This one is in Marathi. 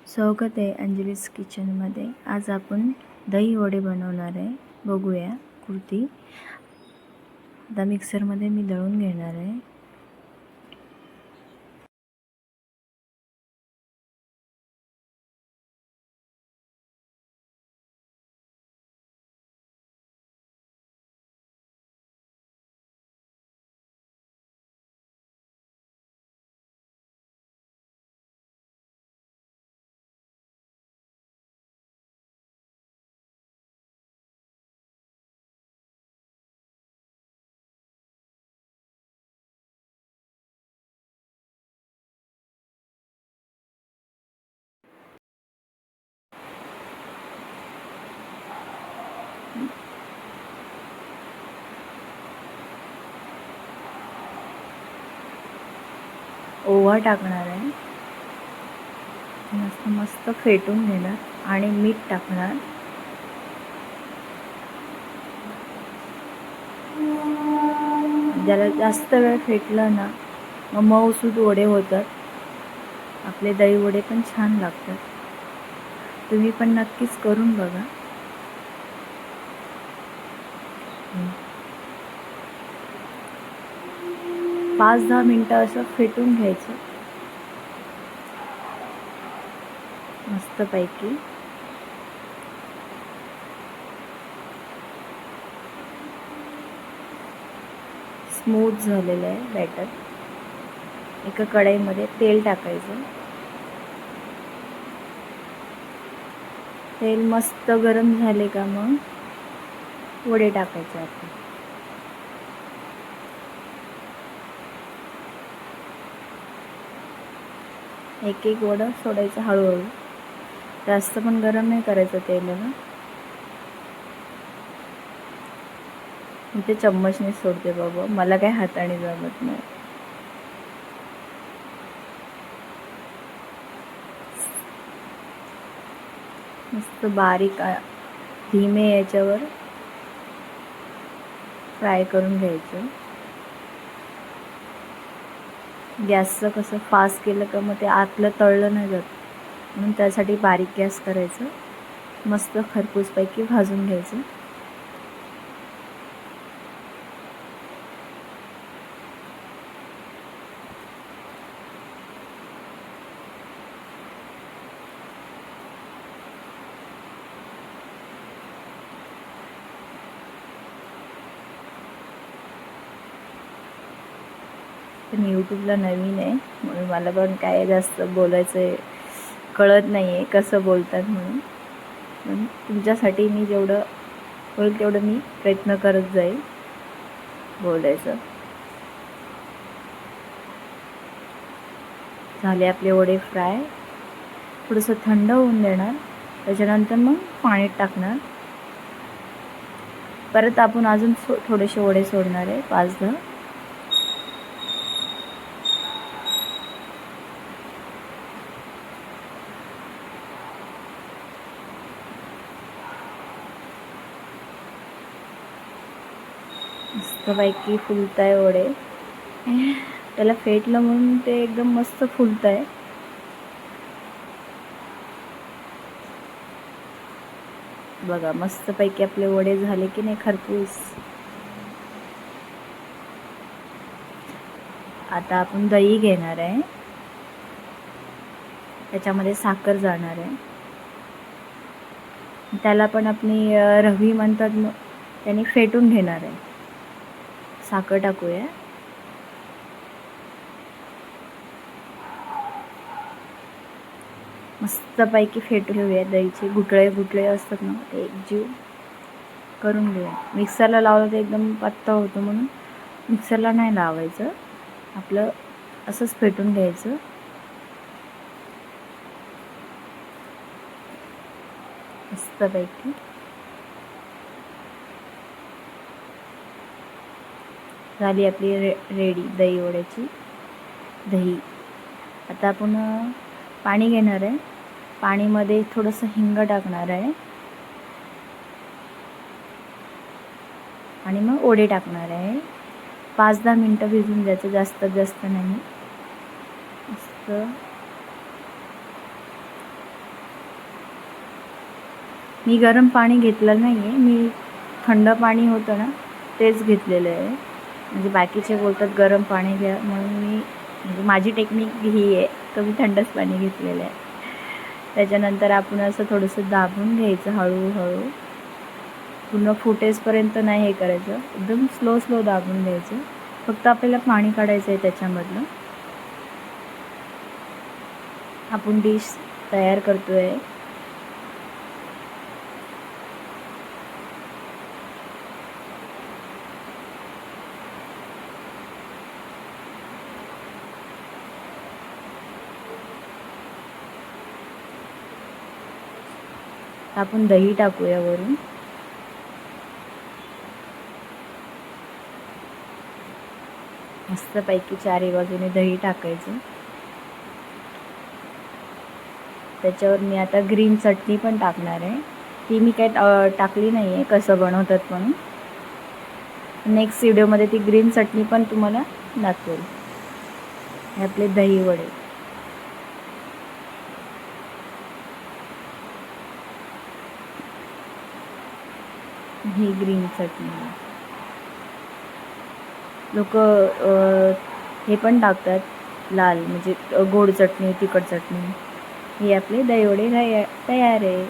स्वागत आहे अंजलीस किचनमध्ये. आज आपण दही वडे बनवणार आहे. बघूया कृती. आता मिक्सरमध्ये मी दळून घेणार आहे. ओवा टाकणार आहे. मस्त फेटून घेणार आणि मीठ टाकणार. ज्याला जास्त वेळ फेटलं ना मग मऊसूद वडे होतात. आपले दही वडे पण छान लागतात. तुम्ही पण नक्कीच करून बघा. 5-10 मिनटं असं फेटून घ्यायचं मस्तपैकी. स्मूथ झालेलं आहे बॅटर. एका कढईमध्ये तेल टाकायचं. तेल मस्त गरम झाले का मग वडे टाकायचे आपण. एक एक वडं सोडायचं हळूहळू. जास्त पण गरम नाही करायचं तेलाला. मी ते चम्मचने सोडते बाबा, मला काय हाताने जमत नाही. मस्त बारीक धीमे याच्यावर फ्राय करून घ्यायचं. गॅसचं कसं फास्ट केलं का मग ते आतलं तळलं नाही जात, म्हणून त्यासाठी बारीक गॅस करायचं. मस्त खरपूसपैकी भाजून घ्यायचं. पण यूट्यूबला नवीन आहे म्हणून मला पण काय जास्त बोलायचं कळत नाही आहे, कसं बोलतात म्हणून तुमच्यासाठी मी जेवढं होईल तेवढं मी प्रयत्न करत जाईल बोलायचं. झाले आपले वडे फ्राय. थोडंसं थंड होऊन देणार. त्याच्यानंतर मग पाण्यात टाकणार. परत आपण अजून थोडेसे वडे सोडणार आहे, 5-10. मस्तपैकी फुलताय वडे. त्याला फेटलं म्हणून ते एकदम मस्त फुलताय. बघा मस्तपैकी आपले वडे झाले की नाही खरपूस. आता आपण दही घेणार आहे. त्याच्यामध्ये साखर जाणार आहे. त्याला पण आपली रवी म्हणतात, त्याने फेटून घेणार आहे. साखर टाकूया. मस्तपैकी फेटून घेऊया. दहीचे गुटळे असतात ना, ते एकजीव करून घेऊया. मिक्सरला लावलं तर एकदम पातळ होतं, म्हणून मिक्सरला नाही लावायचं. आपलं असंच फेटून घ्यायचं. मस्तपैकी झाली आपली रेडी दही वड्याची दही. आता आपण पाणी घेणार आहे. पाणीमध्ये थोडंसं हिंग टाकणार आहे आणि मग वडे टाकणार आहे. 5-10 मिनटं भिजून द्यायचं, जास्त नाही. मस्त मी गरम पाणी घेतलं नाही आहे, मी थंड पाणी होतं ना तेच घेतलेलं आहे. म्हणजे बाकीचे बोलतात गरम पाणी घ्या, म्हणून मी म्हणजे माझी टेक्निक ही आहे, तर मी थंडच पाणी घेतलेलं आहे. त्याच्यानंतर आपण असं थोडंसं दाबून घ्यायचं हळूहळू, पूर्ण फुटेसपर्यंत नाही हे करायचं, एकदम स्लो दाबून घ्यायचं. फक्त आपल्याला पाणी काढायचं आहे त्याच्यामधलं. आपण डिश तयार करतो आहे. आपण दही टाकूया वरून. मस्तपैकी चारी बाजूने दही टाकायचं. त्याच्यावर मी आता ग्रीन चटणी पण टाकणार आहे. ती मी काय टाकली नाही आहे, कसं बनवतात म्हणून. नेक्स्ट व्हिडिओमध्ये ती ग्रीन चटणी पण तुम्हाला दाखवेल. हे आपले दही वडे. ही ग्रीन चटणी. लोक हे पण टाकतात लाल, म्हणजे गोड चटणी, तिखट चटणी. हे आपले दही वडे तयार आहे.